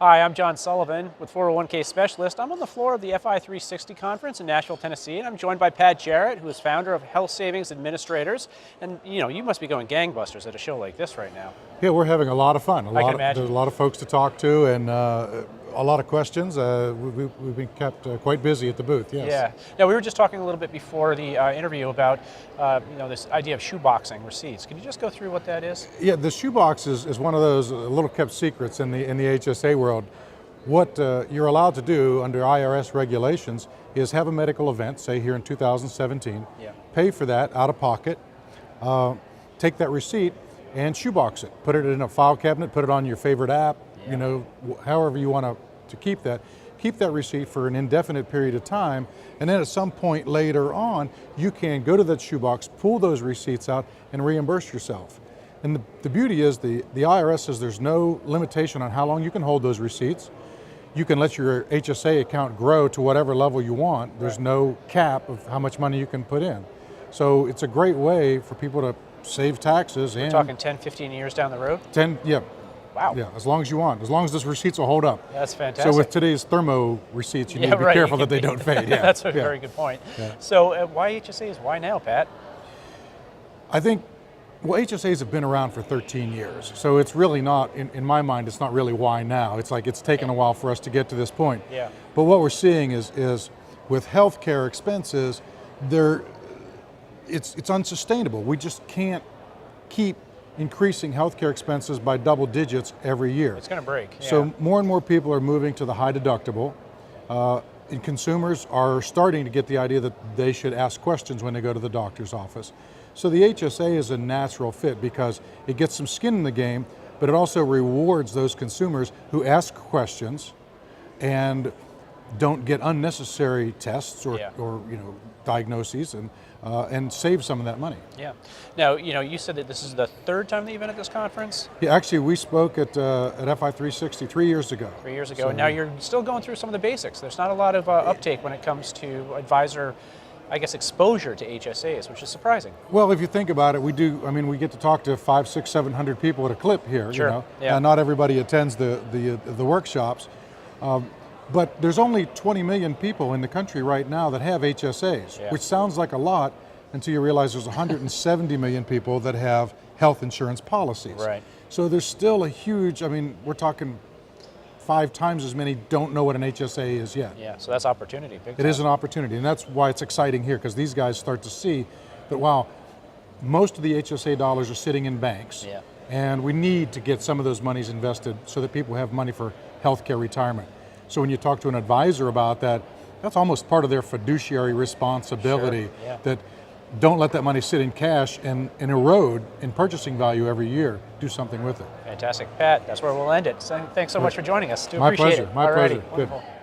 Hi, I'm John Sullivan with 401k Specialist. I'm on the floor of the FI 360 conference in Nashville, Tennessee, and I'm joined by Pat Jarrett, who is founder of Health Savings Administrators. And you must be going gangbusters at a show like this right now. Yeah, we're having a lot of fun. I can imagine. There's a lot of folks to talk to and a lot of questions. We've been kept quite busy at the booth, yes. Yeah. Now, we were just talking a little bit before the interview about this idea of shoeboxing receipts. Can you just go through what that is? Yeah, the shoebox is one of those little kept secrets in the HSA world. What you're allowed to do under IRS regulations is have a medical event, say here in 2017, pay for that out of pocket, take that receipt and shoebox it. Put it in a file cabinet, put it on your favorite app, however you want to keep that. Keep that receipt for an indefinite period of time, and then at some point later on, you can go to that shoebox, pull those receipts out, and reimburse yourself. And the beauty is the IRS says there's no limitation on how long you can hold those receipts. You can let your HSA account grow to whatever level you want. There's no cap of how much money you can put in. So it's a great way for people to save taxes. We're talking 10, 15 years down the road? Yeah. Wow. Yeah, as long as you want. As long as those receipts will hold up. That's fantastic. So with today's thermo receipts, you need to be careful that they don't fade. Yeah. That's a very good point. Yeah. So why HSAs? Why now, Pat? I think, well, HSAs have been around for 13 years. So it's really not, in my mind, it's not really why now. It's like it's taken a while for us to get to this point. Yeah. But what we're seeing is with healthcare expenses, it's unsustainable. We just can't keep increasing healthcare expenses by double digits every year. It's going to break. Yeah. So more and more people are moving to the high deductible. And consumers are starting to get the idea that they should ask questions when they go to the doctor's office. So the HSA is a natural fit because it gets some skin in the game, but it also rewards those consumers who ask questions and don't get unnecessary tests or diagnoses and save some of that money. Yeah. Now, you said that this is the third time that you've been at this conference? Yeah, actually we spoke at FI 360 3 years ago. 3 years ago, and now you're still going through some of the basics. There's not a lot of uptake when it comes to advisor, I guess, exposure to HSAs, which is surprising. Well, if you think about it, we get to talk to 500, 600, 700 people at a clip here. Sure. And not everybody attends the workshops. But there's only 20 million people in the country right now that have HSAs, which sounds like a lot until you realize there's 170 million people that have health insurance policies. Right. So there's still a huge, we're talking 5 times as many don't know what an HSA is yet. Yeah, so that's opportunity. Big time. It is an opportunity, and that's why it's exciting here, because these guys start to see that, wow, most of the HSA dollars are sitting in banks, and we need to get some of those monies invested so that people have money for healthcare retirement. So when you talk to an advisor about that, that's almost part of their fiduciary responsibility, that don't let that money sit in cash and erode in purchasing value every year. Do something with it. Fantastic. Pat, that's where we'll end it. So thanks so much for joining us. Do My appreciate pleasure. it. My pleasure. Wonderful. Good.